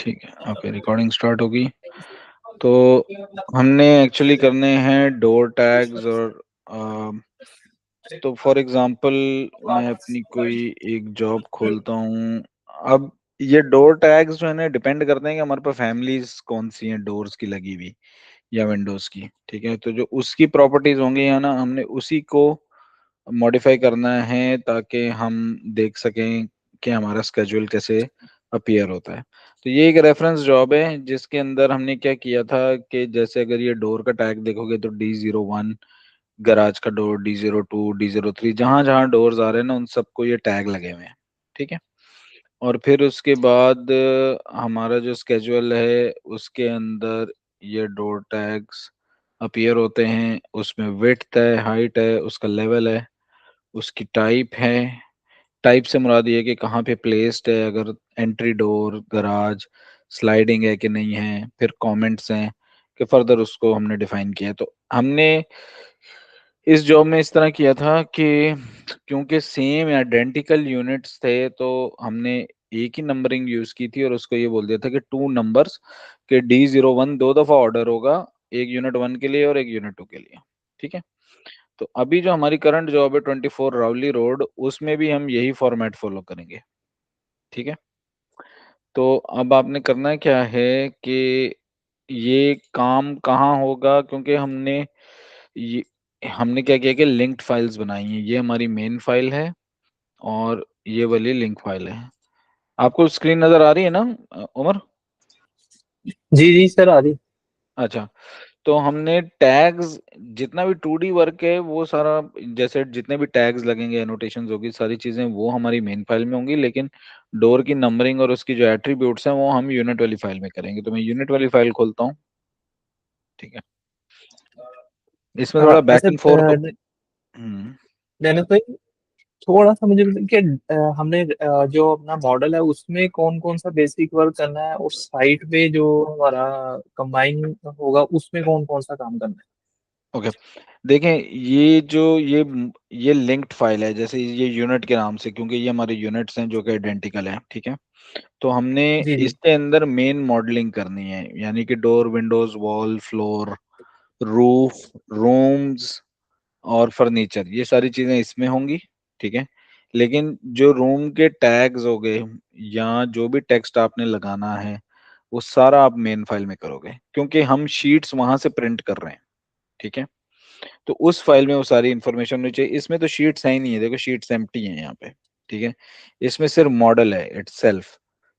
ठीक है, okay, recording start होगी। तो हमने एक्चुअली करने हैं डोर टैग्स और तो फॉर एग्जांपल मैं अपनी कोई एक जॉब खोलता हूँ। अब ये डोर टैग्स जो है ना डिपेंड करते हैं कि हमारे पास फैमिलीज कौन सी हैं डोर्स की लगी हुई या विंडोज की। ठीक है, तो जो उसकी प्रॉपर्टीज होंगी या ना हमने उसी को मॉडिफाई करना है ताकि हम देख सकें कि हमारा स्केड्यूल कैसे अपीयर होता है। तो ये एक रेफरेंस जॉब है जिसके अंदर हमने क्या किया था कि जैसे अगर ये डोर का टैग देखोगे तो D01 गराज का डोर, D02, D03, जहां जहां डोर्स आ रहे हैं ना उन सबको ये टैग लगे हुए हैं। ठीक है, और फिर उसके बाद हमारा जो स्केड्यूल है उसके अंदर ये डोर टैग्स अपीयर होते हैं। उसमें विड्थ है, हाइट है, उसका लेवल है, उसकी टाइप है। टाइप से मुराद ये है कि कहाँ पे प्लेस्ड है, अगर एंट्री डोर, गराज, स्लाइडिंग है कि नहीं है। फिर कमेंट्स हैं कि फर्दर उसको हमने डिफाइन किया। तो हमने इस जॉब में इस तरह किया था कि क्योंकि सेम आइडेंटिकल यूनिट्स थे तो हमने एक ही नंबरिंग यूज की थी और उसको ये बोल दिया था कि टू नंबर्स के D01 दो दफा ऑर्डर होगा, एक यूनिट 1 के लिए और एक यूनिट 2 के लिए। ठीक है, तो अभी जो हमारी करंट जॉब है 24 रावली रोड, उसमें भी हम यही फॉर्मेट फॉलो करेंगे। ठीक है, तो अब आपने करना क्या है कि ये काम कहाँ होगा, क्योंकि ये हमने क्या किया कि लिंक्ड फाइल्स बनाई हैं। ये हमारी मेन फाइल है और ये वाली लिंक फाइल है। आपको स्क्रीन नजर आ रही है ना उमर? जी जी सर, आ रही। अच्छा, तो हमने टैग्स, जितना भी 2D वर्क है वो सारा, जैसे जितने भी टैग्स लगेंगे, एनोटेशंस होगी, सारी चीजें वो हमारी मेन फाइल में होंगी। लेकिन डोर की नंबरिंग और उसकी जो एट्रीब्यूट्स हैं वो हम यूनिट वाली फाइल में करेंगे। तो मैं यूनिट वाली फाइल खोलता हूँ। ठीक है, इसमें थोड़ा बैक ऐसे एंड फोर्थ। हम्म। देने भाई, थोड़ा सा मुझे मतलब कि हमने जो अपना मॉडल है उसमें कौन कौन सा बेसिक वर्क करना है, और साइट पे जो हमारा कंबाइन होगा उसमें कौन कौन सा काम करना ओके, देखें, ये जो ये लिंक्ड फाइल है, जैसे ये यूनिट के नाम से, क्योंकि ये हमारे यूनिट्स हैं जो कि आइडेंटिकल हैं। ठीक है, तो हमने है। जी जी। इसके अंदर मेन मॉडलिंग करनी है, यानी कि door, Windows, wall, floor, roof, rooms और फर्नीचर, ये सारी चीजें इसमें होंगी। ठीक है, लेकिन जो रूम के टैग्स हो गए या जो भी टेक्स्ट आपने लगाना है वो सारा आप मेन फाइल में करोगे, क्योंकि हम शीट्स वहां से प्रिंट कर रहे हैं। ठीक है, तो उस फाइल में वो सारी इंफॉर्मेशन होनी चाहिए। इसमें तो शीट्स है ही नहीं है, देखो शीट्स एम्प्टी हैं यहाँ पे। ठीक है, इसमें सिर्फ मॉडल है इटसेल्फ,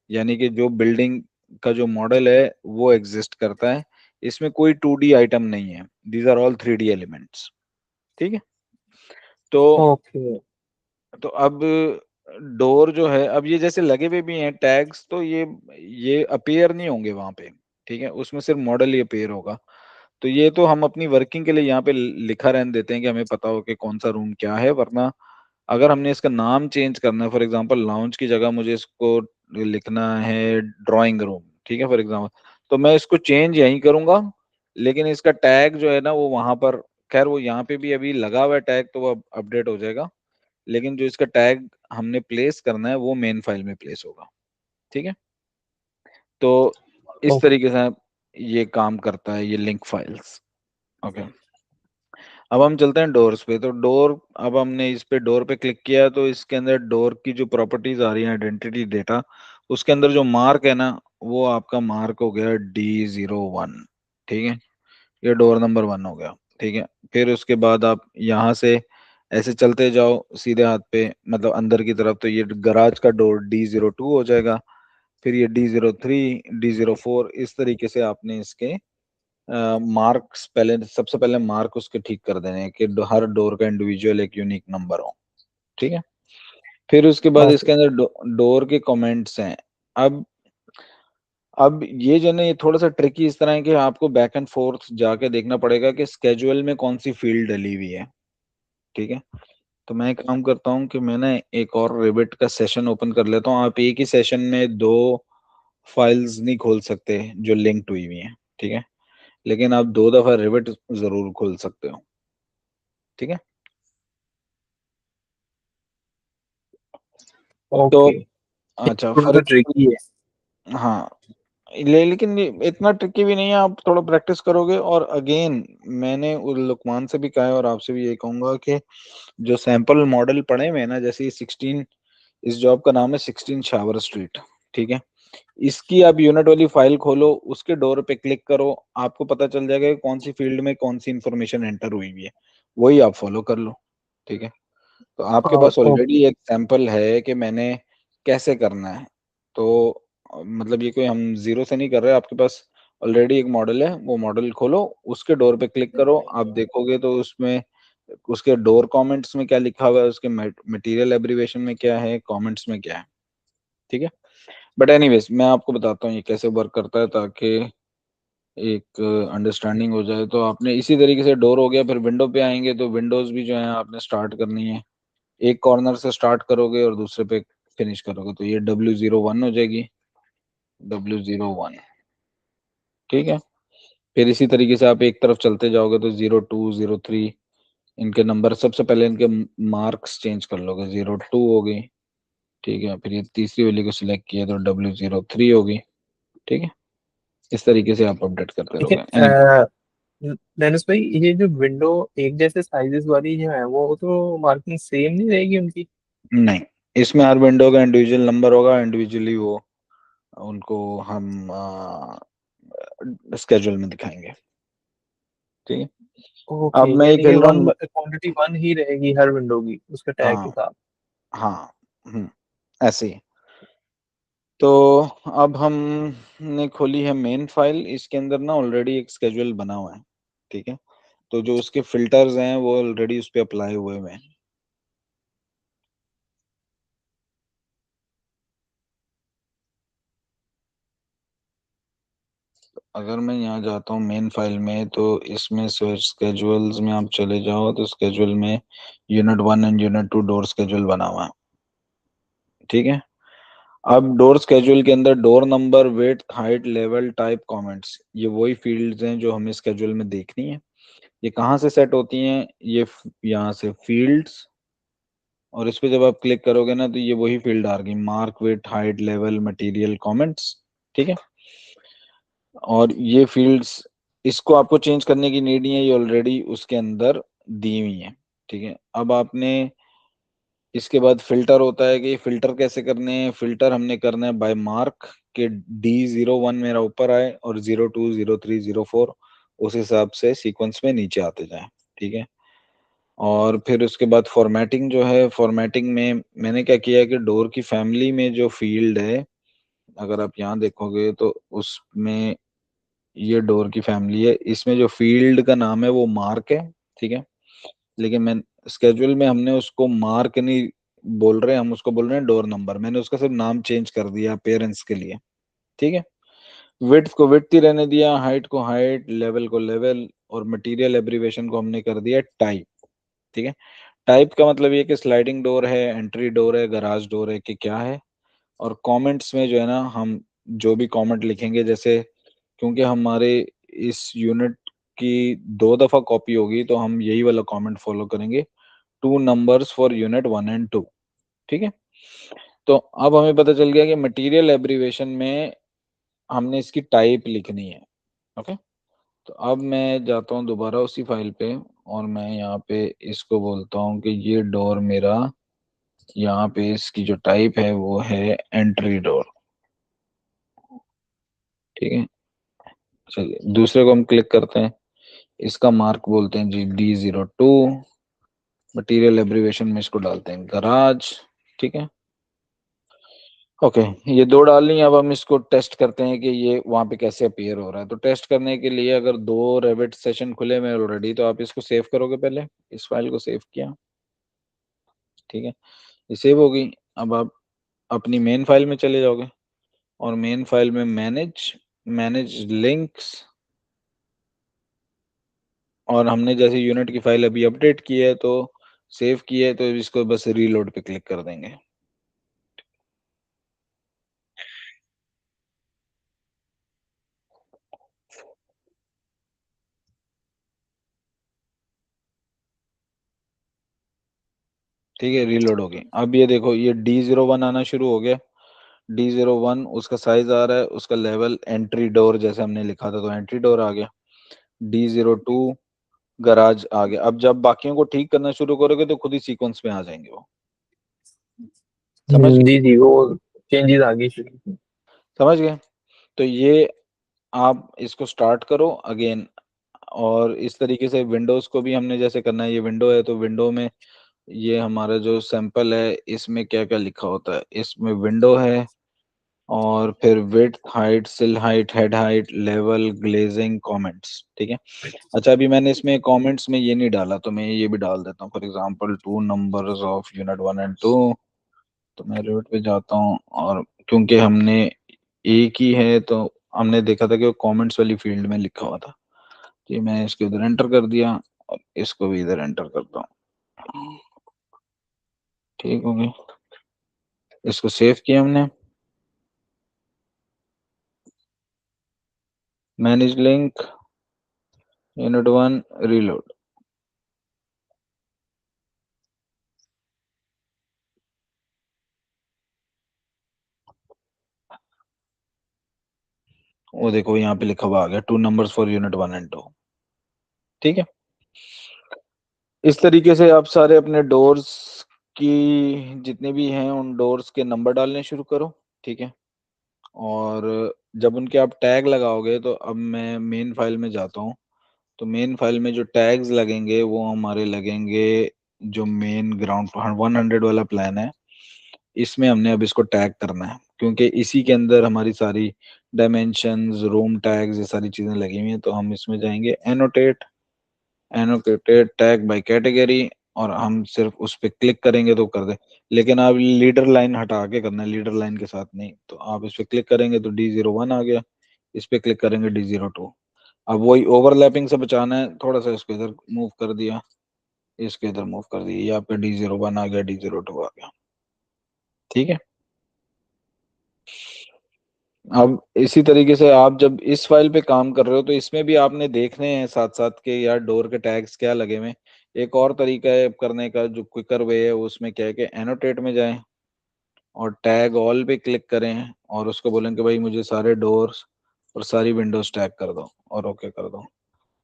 यानी कि जो बिल्डिंग का जो मॉडल है वो एग्जिस्ट करता है। इसमें कोई 2D आइटम नहीं है, these are all 3D elements. ठीक है, तो ओके। अब डोर जो है, अब ये जैसे लगे हुए भी हैं टैग्स, तो ये अपीयर नहीं होंगे वहां पे। ठीक है, उसमें सिर्फ मॉडल ही अपीयर होगा। तो ये तो हम अपनी वर्किंग के लिए यहाँ पे लिखा रहने देते हैं कि हमें पता हो कि कौन सा रूम क्या है। वरना अगर हमने इसका नाम चेंज करना है, फॉर एग्जांपल लाउंज की जगह मुझे इसको लिखना है ड्राइंग रूम, ठीक है फॉर एग्जांपल, तो मैं इसको चेंज यहीं करूंगा। लेकिन इसका टैग जो है ना वो वहां पर, खैर वो यहाँ पे भी अभी लगा हुआ है टैग, तो वो अपडेट हो जाएगा। लेकिन जो इसका टैग हमने प्लेस करना है वो मेन फाइल में प्लेस होगा। ठीक है, तो इस ओके। तरीके से ये काम करता है ये लिंक फाइल्स। ओके, अब हम चलते हैं डोर्स पे। तो डोर, अब हमने इस पे डोर पे क्लिक किया तो इसके अंदर डोर की जो प्रॉपर्टीज आ रही है, आइडेंटिटी डेटा, उसके अंदर जो मार्क है ना वो आपका मार्क हो गया D01। ठीक है, ये डोर नंबर 1 हो गया। ठीक है, फिर उसके बाद आप यहाँ से ऐसे चलते जाओ सीधे हाथ पे, मतलब अंदर की तरफ, तो ये गराज का डोर D02 हो जाएगा। फिर ये D03, D04, इस तरीके से आपने इसके मार्क्स, पहले सबसे पहले मार्क उसके ठीक कर देने हैं कि हर डोर का इंडिविजुअल एक यूनिक नंबर हो। ठीक है, फिर उसके बाद ओके। इसके अंदर डोर के कमेंट्स हैं। अब अब ये जो है ना ये थोड़ा सा ट्रिकी इस तरह है कि आपको बैक एंड फोर्थ जाके देखना पड़ेगा कि स्केड्यूल में कौन सी फील्ड डली हुई है। ठीक है, तो मैं एक काम करता हूँ कि मैं ना एक और रिबिट का सेशन ओपन कर लेता हूँ। आप एक ही सेशन में दो फाइल्स नहीं खोल सकते जो लिंक्ड हुई हुई हैं। ठीक है, लेकिन आप दो दफा रिबिट जरूर खोल सकते हो। ठीक है, तो ओके। अच्छा थोड़ा फॉर, सा ट्रिकी है। हाँ, लेकिन ये इतना ट्रिकी भी नहीं है, आप थोड़ा प्रैक्टिस करोगे। और अगेन मैंने लुकमान से भी कहा है और आपसे भी यही कहूंगा कि जो सैंपल मॉडल पड़े हुए हैं ना, जैसे ये 16, इस जॉब का नाम है 16 शावर स्ट्रीट, ठीक है। इसकी आप यूनिट वाली फाइल खोलो, उसके डोर पे क्लिक करो, आपको पता चल जाएगा कि कौन सी फील्ड में कौन सी इंफॉर्मेशन एंटर हुई हुई है, वही आप फॉलो कर लो, ठीक है। तो आपके पास ओके। ऑलरेडी एक सैंपल है कि मैंने कैसे करना है। तो मतलब ये कोई हम जीरो से नहीं कर रहे, आपके पास ऑलरेडी एक मॉडल है, वो मॉडल खोलो, उसके डोर पे क्लिक करो, आप देखोगे तो उसमें उसके डोर कमेंट्स में क्या लिखा हुआ है, उसके मटेरियल एब्रीवेशन में क्या है, कमेंट्स में क्या है, ठीक है। बट एनीवेज मैं आपको बताता हूँ ये कैसे वर्क करता है, ताकि एक अंडरस्टैंडिंग हो जाए। तो आपने इसी तरीके से डोर हो गया, फिर विंडो पे आएंगे तो विंडोज भी जो है आपने स्टार्ट करनी है, एक कॉर्नर से स्टार्ट करोगे और दूसरे पे फिनिश करोगे, तो ये W01 हो जाएगी, W01, ठीक है। फिर इसी तरीके से आप एक तरफ चलते जाओगे तो 02, 03, इनके नंबर, सबसे पहले इनके मार्क्स चेंज कर लोगे, 02 हो गई, ठीक है। फिर ये तीसरी वाली को सिलेक्ट किया तो W03 होगी, ठीक है। इस तरीके से आप अपडेट करते ठीक है। रहोगे एनीवे। डेनिस भाई, ये जो विंडो एक जैसे साइजेस वाली जो है वो तो मार्किंग सेम नहीं रहेगी उनकी? नहीं, इसमें हर विंडो का इंडिविजुअल नंबर होगा, इंडिविजुअली वो उनको हम स्केड्यूल में दिखाएंगे, ठीक है। ओके, अब मैं ये यानी कि खेल रहा वन हूँ। क्वांटिटी वन ही रहेगी हर विंडो की उसके टैग के हाँ साथ? हाँ, ऐसे ही। तो अब हमने खोली है मेन फाइल, इसके अंदर ना ऑलरेडी एक स्केड्यूल बना हुआ है, ठीक है। तो जो उसके फिल्टर्स हैं वो ऑलरेडी उस पे अप्लाई हुए हुए हैं। अगर मैं यहाँ जाता हूँ मेन फाइल में, तो इसमें स्केड्यूल्स में आप चले जाओ तो स्केड्यूल में unit 1 and unit 2 door schedule बना हुआ है, ठीक है। अब डोर स्केड्यूल के अंदर door number, weight, height, level, type, comments, ये वही फील्ड्स हैं जो हमें स्केड्यूल में देखनी है। ये कहाँ से सेट होती हैं, ये यहाँ से फील्ड्स, और इस पे जब आप क्लिक करोगे ना तो ये वही फील्ड आ गई, mark, weight, height, level, material, comments, ठीक है। और ये फील्ड्स, इसको आपको चेंज करने की नीड नहीं है, ये ऑलरेडी उसके अंदर दी हुई है, ठीक है। अब आपने इसके बाद फिल्टर होता है कि फिल्टर कैसे करने हैं, फिल्टर हमने करना है बाय मार्क, के D01 मेरा ऊपर आए और 02, 03, 04 उस हिसाब से सीक्वेंस में नीचे आते जाए, ठीक है। और फिर उसके बाद फॉर्मेटिंग जो है, फॉर्मेटिंग में मैंने क्या किया है कि डोर की फैमिली में जो फील्ड है, अगर आप यहाँ देखोगे तो उसमें ये डोर की फैमिली है, इसमें जो फील्ड का नाम है वो मार्क है, ठीक है। लेकिन मैं स्केड्यूल में हमने उसको मार्क नहीं बोल रहे, हम उसको बोल रहे हैं डोर नंबर, मैंने उसका सिर्फ नाम चेंज कर दिया अपेयरेंस के लिए, ठीक है। विड्थ को विड्थ ही रहने दिया, हाइट को हाइट, लेवल को लेवल, और मटेरियल एब्रीवेशन को हमने कर दिया टाइप, ठीक है। टाइप का मतलब ये कि स्लाइडिंग डोर है, एंट्री डोर है, गराज डोर है, कि क्या है। और कमेंट्स में जो है ना, हम जो भी कमेंट लिखेंगे, जैसे क्योंकि हमारे इस यूनिट की 2 दफा कॉपी होगी तो हम यही वाला कमेंट फॉलो करेंगे, 2 नंबर्स फॉर यूनिट 1 एंड 2, ठीक है। तो अब हमें पता चल गया कि मटेरियल एब्रीवेशन में हमने इसकी टाइप लिखनी है, ओके। तो अब मैं जाता हूँ दोबारा उसी फाइल पे, और मैं यहाँ पे इसको बोलता हूँ कि ये डोर मेरा, यहाँ पे इसकी जो टाइप है वो है एंट्री डोर, ठीक है। चलिए दूसरे को हम क्लिक करते हैं, इसका मार्क बोलते हैं जी D02, मटेरियल एब्रीवेशन में इसको डालते हैं गराज, ठीक है। ओके, ये दो डाल ली। अब हम इसको टेस्ट करते हैं कि ये वहां पे कैसे अपीयर हो रहा है। तो टेस्ट करने के लिए अगर 2 रेविट सेशन खुले में ऑलरेडी, तो आप इसको सेव करोगे, पहले इस फाइल को सेव किया, ठीक है। ये सेव हो गई। अब आप अपनी मेन फाइल में चले जाओगे, और मेन फाइल में मैनेज, मैनेज लिंक्स, और हमने जैसे यूनिट की फाइल अभी अपडेट की है तो सेव की है, तो इसको बस रीलोड पे क्लिक कर देंगे। ठीक है, रीलोड हो गई। अब ये देखो, ये D01 आना शुरू हो गया, D01 उसका साइज आ रहा है, उसका लेवल एंट्री डोर जैसे हमने लिखा था तो एंट्री डोर आ गया। D02 गराज आ गया। अब जब बाकियों को ठीक करना शुरू करोगे तो खुद ही सीक्वेंस में आ जाएंगे वो। समझ गए? जी जी, वो चेंजेस आ गई शुरू। समझ गए? तो ये आप इसको स्टार्ट करो अगेन। और इस तरीके से विंडोज को भी हमने जैसे करना है, ये विंडो है तो विंडो में ये हमारा जो सैंपल है इसमें क्या क्या लिखा होता है, इसमें विंडो है और फिर विड्थ हाइट सिल height head height level glazing comments, ठीक है। अच्छा अभी मैंने इसमें कमेंट्स में ये नहीं डाला तो मैं ये भी डाल देता हूँ, for example two numbers of unit 1 and 2। तो मैं रूट पे जाता हूँ और क्योंकि हमने एक ही है तो हमने देखा था कि वो कमेंट्स वाली फील्ड में लिखा हुआ था, तो ये मैं इसको इधर एंटर कर दिया और इसको भी इधर एंटर करता हूँ। ठीक हो गया, इसको सेव किया हमने। Manage link unit 1 reload. वो देखो यहाँ पे लिखा हुआ आ गया two numbers for unit 1 and 2। ठीक है, इस तरीके से आप सारे अपने डोर्स की जितने भी हैं उन डोर्स के नंबर डालने शुरू करो। ठीक है, और जब उनके आप टैग लगाओगे तो अब मैं मेन फाइल में जाता हूँ। तो मेन फाइल में जो टैग्स लगेंगे वो हमारे लगेंगे जो मेन ग्राउंड 100 वाला प्लान है, इसमें हमने अब इसको टैग करना है क्योंकि इसी के अंदर हमारी सारी डायमेंशंस रूम टैग्स ये सारी चीजें लगी हुई हैं। तो हम इसमें जाएंगे annotate, annotated tag by category, और हम सिर्फ उस पर क्लिक करेंगे तो कर दे। लेकिन आप लीडर लाइन हटा के करना है, लीडर लाइन के साथ नहीं। तो आप इस पे क्लिक करेंगे तो D01 आ गया, इस पे क्लिक करेंगे D02। अब वही ओवरलैपिंग से बचाना है, थोड़ा सा इसको इधर मूव कर दिया, इसके इधर मूव कर दिया, ये आपका D01 आ गया, D02 आ गया। ठीक है, अब इसी तरीके से आप जब इस फाइल पे काम कर रहे हो तो इसमें भी आपने देखने हैं साथ साथ के यार डोर के टैग्स क्या लगे हुए हैं। एक और तरीका है करने का जो क्विकर वे है, उसमें क्या है कि एनोटेट में जाएं और टैग ऑल पे क्लिक करें और उसको बोलें कि भाई मुझे सारे डोर्स और सारी विंडोज टैग कर दो और ओके कर दो।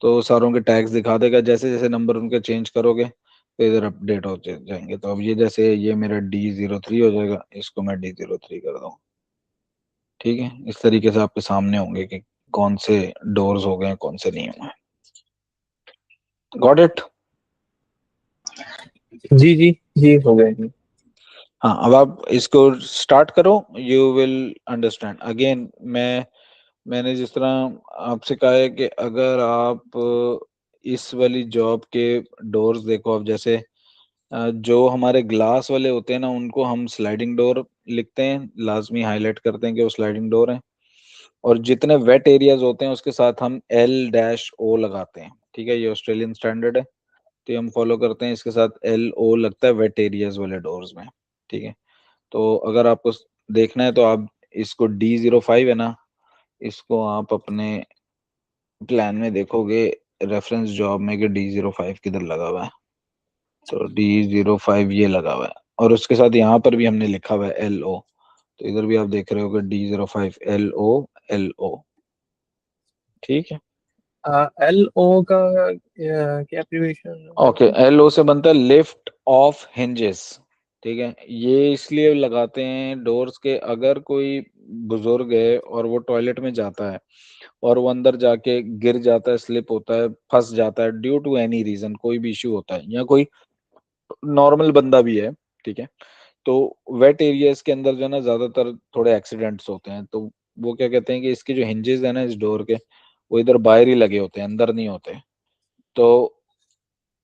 तो सारों के टैग्स दिखा देगा, जैसे जैसे नंबर उनके चेंज करोगे तो इधर अपडेट होते जाएंगे। तो अब ये जैसे ये मेरा D03 हो जाएगा, इसको मैं D03 कर दूँ। ठीक है, इस तरीके से आपके सामने होंगे कि कौन से डोर्स हो गए कौन से नहीं हुए। Got it? जी जी जी, हो गए जी। हाँ, अब आप इसको स्टार्ट करो, यू विल अंडरस्टैंड। अगेन मैंने जिस तरह आपसे कहा है कि अगर आप इस वाली जॉब के डोर्स देखो, अब जैसे जो हमारे ग्लास वाले होते हैं ना उनको हम स्लाइडिंग डोर लिखते हैं, लाजमी हाईलाइट करते हैं कि वो स्लाइडिंग डोर है। और जितने वेट एरियाज होते हैं उसके साथ हम L-O लगाते हैं। ठीक है, ये ऑस्ट्रेलियन स्टैंडर्ड है तो ये हम फॉलो करते हैं, इसके साथ LO लगता है वेट एरियाज वाले डोर्स में। ठीक है, तो अगर आपको देखना है तो आप इसको D05 है ना, इसको आप अपने प्लान में देखोगे रेफरेंस जॉब में कि D05 किधर लगा हुआ है। तो D05 ये लगा हुआ है और उसके साथ यहाँ पर भी हमने लिखा हुआ है LO। तो इधर भी आप देख रहे हो कि D05 LO। ठीक है, LO का क्या एब्रीविएशन ओके, है? LO से बनता है लिफ्ट ऑफ हिंजेस। ठीक है, ये इसलिए लगाते हैं डोर्स के, अगर कोई बुजुर्ग है और वो टॉयलेट में जाता है और वो अंदर जाके गिर जाता है, स्लिप होता है, फंस जाता है ड्यू टू एनी रीजन, कोई भी इश्यू होता है या कोई नॉर्मल बंदा भी है। ठीक है, तो वेट एरियाज के अंदर जो है ना ज्यादातर थोड़े एक्सीडेंट्स होते हैं। तो वो क्या कहते हैं कि इसके जो हिंजेस है ना इस डोर के, वो इधर बाहर ही लगे होते हैं, अंदर नहीं होते। तो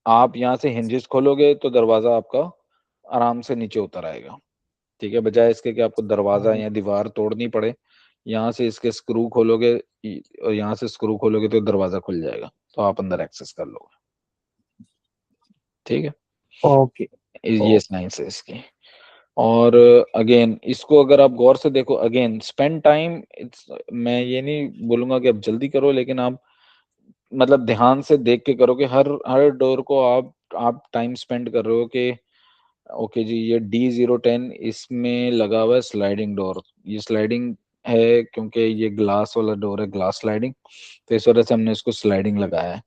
आप यहाँ से हिंजेस खोलोगे तो दरवाजा आपका आराम से नीचे उतर आएगा। ठीक है, बजाय इसके कि आपको दरवाजा या दीवार तोड़नी पड़े, यहाँ से इसके स्क्रू खोलोगे और यहाँ से स्क्रू खोलोगे तो दरवाजा खुल जाएगा, तो आप अंदर एक्सेस कर लोगे। ठीक है, ओके। ये साइंस है इसकी। और अगेन इसको अगर आप गौर से देखो, अगेन स्पेंड टाइम, इट्स, मैं ये नहीं बोलूंगा कि आप जल्दी करो, लेकिन आप मतलब ध्यान से देख के करो कि हर हर डोर को आप टाइम स्पेंड कर रहे हो कि ओके जी, ये D010 इसमें लगा हुआ है स्लाइडिंग डोर। ये स्लाइडिंग है क्योंकि ये ग्लास वाला डोर है, ग्लास स्लाइडिंग, तो इस वजह से हमने इसको स्लाइडिंग लगाया है।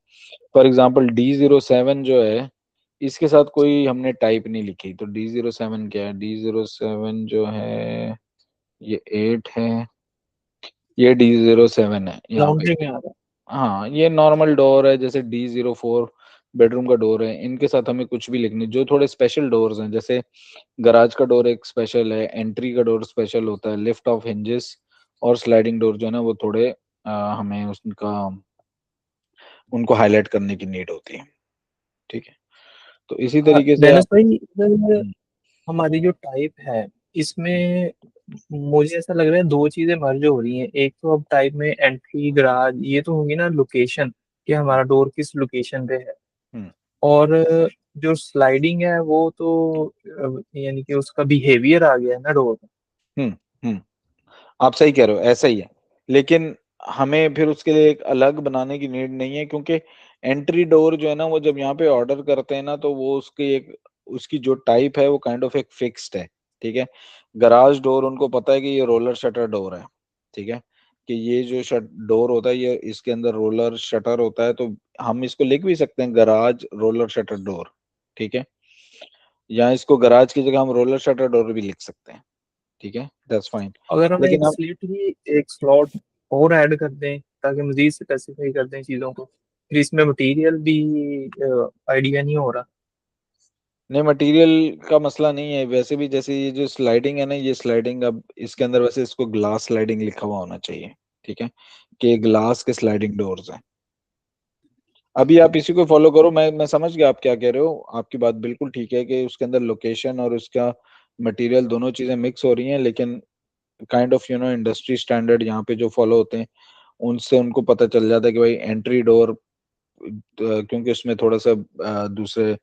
फॉर एग्जाम्पल D07 जो है, इसके साथ कोई हमने टाइप नहीं लिखी, तो D07 क्या है? D07 जो है ये 8 है, ये D07 है यहाँ पे। लॉन्ड्री में आ रहा हाँ, ये नॉर्मल डोर है, जैसे D04 बेडरूम का डोर है। इनके साथ हमें कुछ भी लिखनी, जो थोड़े स्पेशल डोर्स हैं, जैसे गराज का डोर एक स्पेशल है, एंट्री का डोर स्पेशल होता है, लिफ्ट ऑफ हिंजेस और स्लाइडिंग डोर जो है ना वो थोड़े हमें उनका उनको हाईलाइट करने की नीड होती है। ठीक है, तो इसी है। तरीके से डेनिस आप। भाई, इधर हम्म, हमारी जो टाइप है इसमें मुझे ऐसा लग रहा है दो चीजें मर्ज हो रही हैं। एक तो अब टाइप में एंट्री गराज ये तो होगी ना, लोकेशन कि हमारा डोर किस लोकेशन पे है। हम्म, और जो स्लाइडिंग है वो तो यानी कि उसका बिहेवियर आ गया है ना डोर में। हम्म, हम्म, आप सही कह रहे हो, ऐसा ही है। लेकिन हमें फिर उसके लिए एक अलग बनाने की नीड नहीं है, क्योंकि एंट्री डोर जो है ना वो जब यहाँ पे ऑर्डर करते हैं ना, तो वो उसकी एक उसकी जो टाइप है वो काइंड ऑफ एक फिक्स्ड है। ठीक है, गराज डोर उनको पता है कि ये रोलर शटर डोर है। ठीक है, कि ये जो शट डोर होता है ये इसके अंदर रोलर शटर होता है, तो हम इसको लिख भी सकते हैं गराज रोलर शटर डोर। ठीक है, या इसको गराज की जगह हम रोलर शटर डोर भी लिख सकते हैं। ठीक है, दैट्स फाइन। अगर हम लेकिन एक हम स्लिट ही एक स्लॉट और ऐड कर दें ताकि मजीद स्पेसिफाई कर दें चीज़ों को, फिर इसमें मटेरियल भी आइडिया नहीं हो रहा। नहीं, मटेरियल का मसला नहीं है वैसे भी। जैसे ये जो स्लाइडिंग है ना, ये स्लाइडिंग अब इसके अंदर वैसे इसको ग्लास स्लाइडिंग लिखा हुआ होना चाहिए। ठीक है, कि ग्लास के स्लाइडिंग डोर्स हैं। अभी आप इसी को फॉलो करो, मैं समझ गया आप क्या कह रहे हो। आपकी बात बिल्कुल ठीक है कि उसके अंदर लोकेशन और उसका मटेरियल दोनों चीजें मिक्स हो रही हैं, लेकिन काइंड ऑफ इंडस्ट्री स्टैंडर्ड यहाँ पे जो फॉलो होते हैं उनसे उनको पता चल जाता है कि भाई एंट्री डोर, क्योंकि उसमें थोड़ा सा दूसरे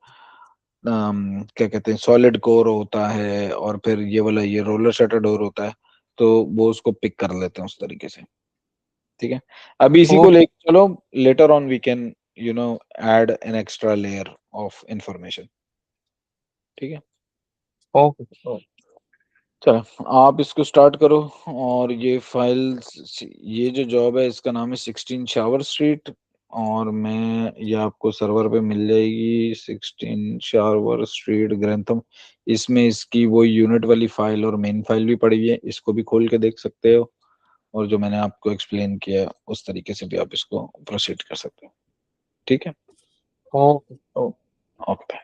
क्या कहते हैं सॉलिड कोर होता है, और फिर ये वाला ये रोलर शटर डोर होता है, तो वो उसको पिक कर लेते हैं उस तरीके से। ठीक है, अभी इसी को ओके लेके चलो, later on we can add an extra layer of information. ठीक है, ओके ओके। चलो आप इसको स्टार्ट करो। और ये फाइल्स, ये जो जॉब है इसका नाम है 16 शावर स्ट्रीट, और मैं ये आपको सर्वर पे मिल जाएगी, 16 शावर स्ट्रीट ग्रंथम। इसमें इसकी वो यूनिट वाली फाइल और मेन फाइल भी पड़ी हुई है, इसको भी खोल के देख सकते हो। और जो मैंने आपको एक्सप्लेन किया उस तरीके से भी आप इसको प्रोसीड कर सकते हो। ठीक है, ओके ओके। ओके।